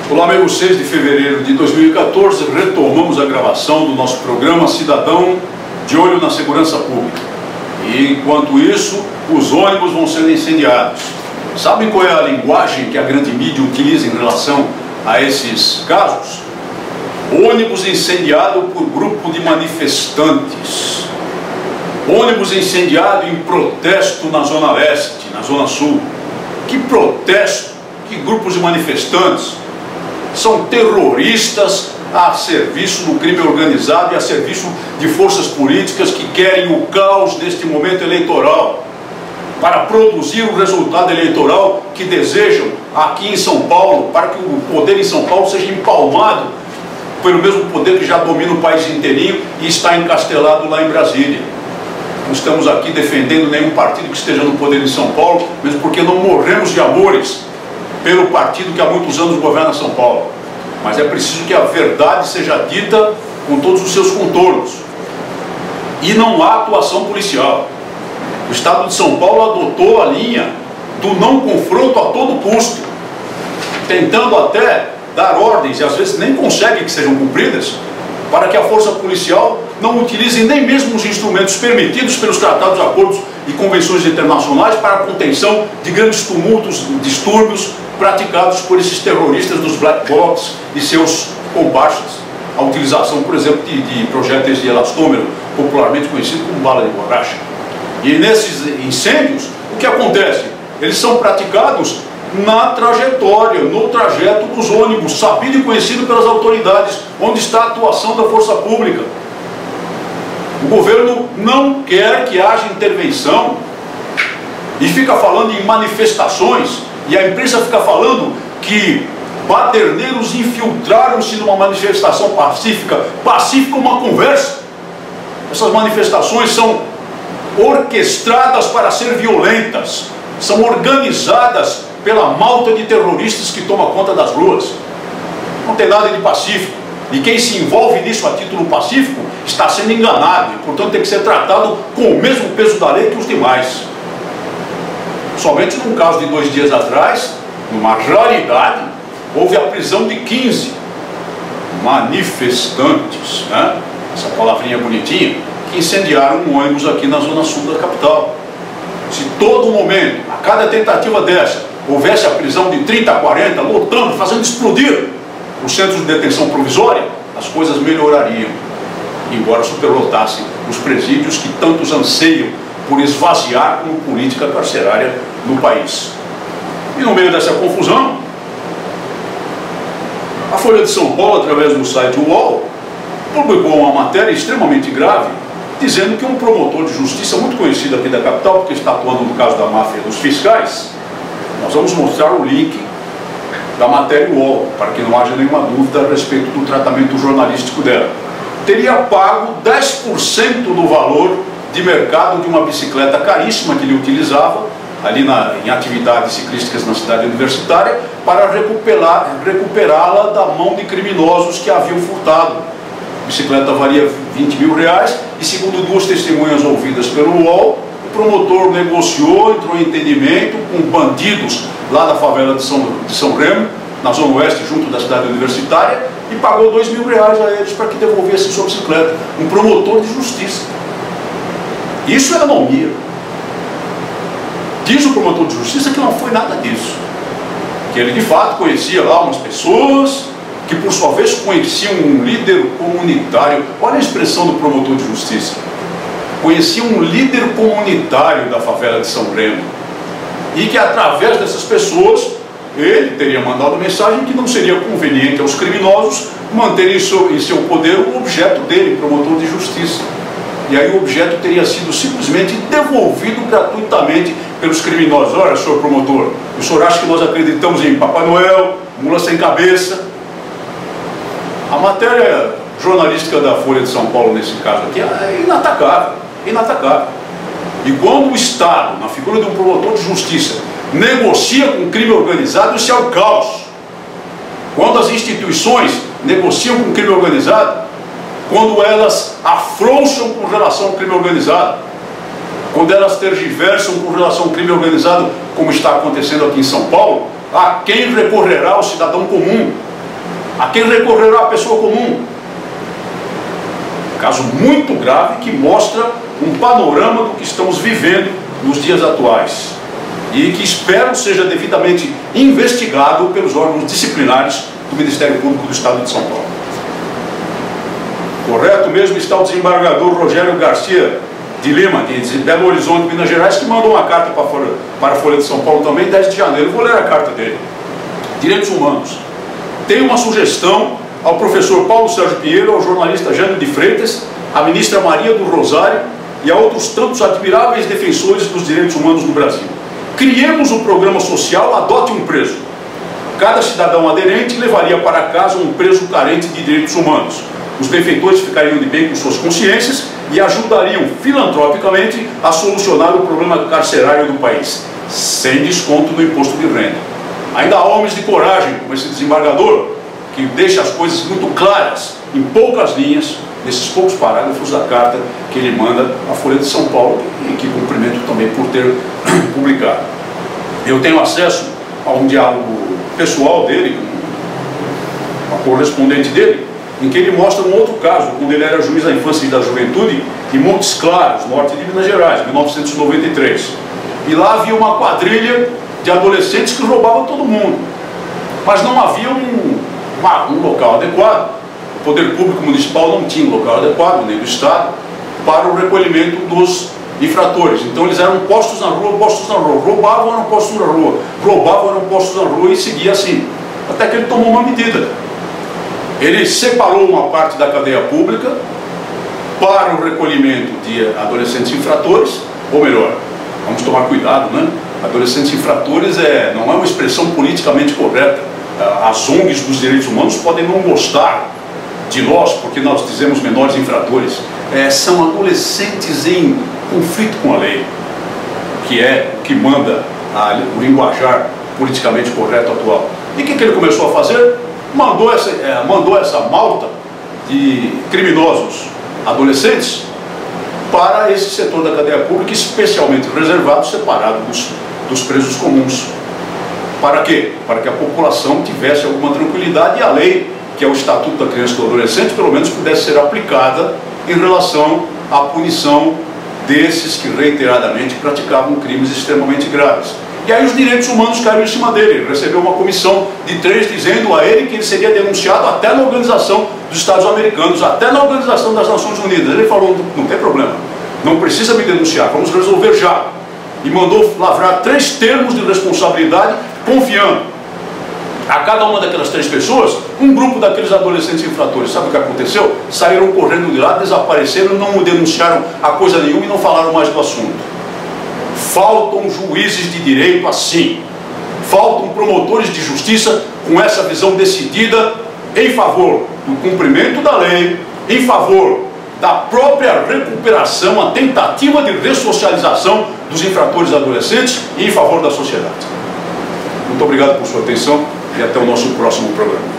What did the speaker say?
Olá, amigos. 6 de fevereiro de 2014, retomamos a gravação do nosso programa Cidadão de Olho na Segurança Pública. E, enquanto isso, os ônibus vão sendo incendiados. Sabem qual é a linguagem que a grande mídia utiliza em relação a esses casos? Ônibus incendiado por grupo de manifestantes. Ônibus incendiado em protesto na Zona Leste, na Zona Sul. Que protesto, que grupos de manifestantes. São terroristas a serviço do crime organizado e a serviço de forças políticas que querem o caos neste momento eleitoral, para produzir o resultado eleitoral que desejam aqui em São Paulo, para que o poder em São Paulo seja empalmado pelo mesmo poder que já domina o país inteirinho e está encastelado lá em Brasília. Não estamos aqui defendendo nenhum partido que esteja no poder em São Paulo, mesmo porque não morremos de amores pelo partido que há muitos anos governa São Paulo. Mas é preciso que a verdade seja dita com todos os seus contornos. E não há atuação policial. O Estado de São Paulo adotou a linha do não confronto a todo custo, tentando até dar ordens, e às vezes nem consegue que sejam cumpridas, para que a força policial não utilize nem mesmo os instrumentos permitidos pelos tratados, acordos e convenções internacionais para a contenção de grandes tumultos, distúrbios praticados por esses terroristas dos black blocs e seus comparsas. A utilização, por exemplo, de projéteis de elastômero, popularmente conhecido como bala de borracha. E nesses incêndios, o que acontece? Eles são praticados na trajetória, no trajeto dos ônibus, sabido e conhecido pelas autoridades, onde está a atuação da força pública. O governo não quer que haja intervenção e fica falando em manifestações, e a imprensa fica falando que baderneiros infiltraram-se numa manifestação pacífica. Pacífica é uma conversa. Essas manifestações são orquestradas para ser violentas, são organizadas pela malta de terroristas que toma conta das ruas. Não tem nada de pacífico. E quem se envolve nisso a título pacífico está sendo enganado e, portanto, tem que ser tratado com o mesmo peso da lei que os demais. Somente num caso de 2 dias atrás, numa raridade, houve a prisão de 15 manifestantes, né? Essa palavrinha bonitinha, que incendiaram um ônibus aqui na Zona Sul da capital. Se todo momento, a cada tentativa dessa, houvesse a prisão de 30, 40, lotando, fazendo explodir os centros de detenção provisória, as coisas melhorariam, embora superlotassem os presídios que tantos anseiam por esvaziar como política carcerária no país. E no meio dessa confusão, a Folha de São Paulo, através do site UOL, publicou uma matéria extremamente grave, dizendo que um promotor de justiça muito conhecido aqui da capital, porque está atuando no caso da máfia dos fiscais, nós vamos mostrar o link da matéria UOL, para que não haja nenhuma dúvida a respeito do tratamento jornalístico dela, teria pago 10% do valor de mercado de uma bicicleta caríssima que ele utilizava ali em atividades ciclísticas na cidade universitária, para recuperá-la da mão de criminosos que a haviam furtado. A bicicleta valia 20 mil reais e, segundo 2 testemunhas ouvidas pelo UOL, o promotor negociou, entrou em entendimento com bandidos lá da favela de São Remo, na Zona Oeste, junto da cidade universitária, e pagou 2 mil reais a eles para que devolvessem sua bicicleta. Um promotor de justiça. Isso é anomia. Diz o promotor de justiça que não foi nada disso. Que ele de fato conhecia lá umas pessoas que por sua vez conheciam um líder comunitário. Olha a expressão do promotor de justiça. Conhecia um líder comunitário da favela de São Remo. E que através dessas pessoas ele teria mandado mensagem que não seria conveniente aos criminosos manterem em seu poder o objeto dele, promotor de justiça. E aí o objeto teria sido simplesmente devolvido gratuitamente pelos criminosos. Olha, senhor promotor, o senhor acha que nós acreditamos em Papai Noel, mula sem cabeça? A matéria jornalística da Folha de São Paulo, nesse caso aqui, é inatacável, inatacável. E quando o Estado, na figura de um promotor de justiça, negocia com o crime organizado, isso é o caos. Quando as instituições negociam com o crime organizado, quando elas afrouxam com relação ao crime organizado, quando elas tergiversam com relação ao crime organizado, como está acontecendo aqui em São Paulo, a quem recorrerá o cidadão comum? A quem recorrerá a pessoa comum? Caso muito grave que mostra um panorama do que estamos vivendo nos dias atuais e que espero seja devidamente investigado pelos órgãos disciplinares do Ministério Público do Estado de São Paulo. Correto mesmo está o desembargador Rogério Garcia de Lima, de Belo Horizonte, Minas Gerais, que mandou uma carta para a Folha de São Paulo também, 10 de janeiro. Vou ler a carta dele. Direitos Humanos. Tem uma sugestão ao professor Paulo Sérgio Pinheiro, ao jornalista Jânio de Freitas, à ministra Maria do Rosário e a outros tantos admiráveis defensores dos direitos humanos no Brasil. Criemos um programa social, adote um preso. Cada cidadão aderente levaria para casa um preso carente de direitos humanos. Os benfeitores ficariam de bem com suas consciências e ajudariam filantropicamente a solucionar o problema carcerário do país, sem desconto no imposto de renda. Ainda há homens de coragem, como esse desembargador, que deixa as coisas muito claras, em poucas linhas, nesses poucos parágrafos da carta que ele manda à Folha de São Paulo, e que cumprimento também por ter publicado. Eu tenho acesso a um diálogo pessoal dele, uma correspondente dele, em que ele mostra um outro caso, quando ele era juiz da infância e da juventude em Montes Claros, norte de Minas Gerais, 1993. E lá havia uma quadrilha de adolescentes que roubavam todo mundo, mas não havia um local adequado. O poder público municipal não tinha um local adequado, nem do Estado, para o recolhimento dos infratores. Então eles eram postos na rua, roubavam, eram postos na rua, roubavam, eram postos na rua, e seguia assim, até que ele tomou uma medida. Ele separou uma parte da cadeia pública para o recolhimento de adolescentes infratores, ou melhor, vamos tomar cuidado, né? Adolescentes infratores não é uma expressão politicamente correta. As ONGs dos direitos humanos podem não gostar de nós, porque nós dizemos menores infratores. São adolescentes em conflito com a lei, que é o que manda o linguajar politicamente correto atual. E o que ele começou a fazer? Mandou essa malta de criminosos adolescentes para esse setor da cadeia pública, especialmente reservado, separado dos presos comuns. Para quê? Para que a população tivesse alguma tranquilidade e a lei, que é o Estatuto da Criança e do Adolescente, pelo menos pudesse ser aplicada em relação à punição desses que reiteradamente praticavam crimes extremamente graves. E aí os direitos humanos caíram em cima dele. Ele recebeu uma comissão de 3 dizendo a ele que ele seria denunciado até na Organização dos Estados Americanos, até na Organização das Nações Unidas. Ele falou, não tem problema, não precisa me denunciar, vamos resolver já. E mandou lavrar 3 termos de responsabilidade, confiando a cada uma daquelas 3 pessoas, um grupo daqueles adolescentes infratores. Sabe o que aconteceu? Saíram correndo de lá, desapareceram, não denunciaram a coisa nenhuma e não falaram mais do assunto. Faltam juízes de direito assim. Faltam promotores de justiça com essa visão decidida em favor do cumprimento da lei, em favor da própria recuperação, a tentativa de ressocialização dos infratores adolescentes e em favor da sociedade. Muito obrigado por sua atenção e até o nosso próximo programa.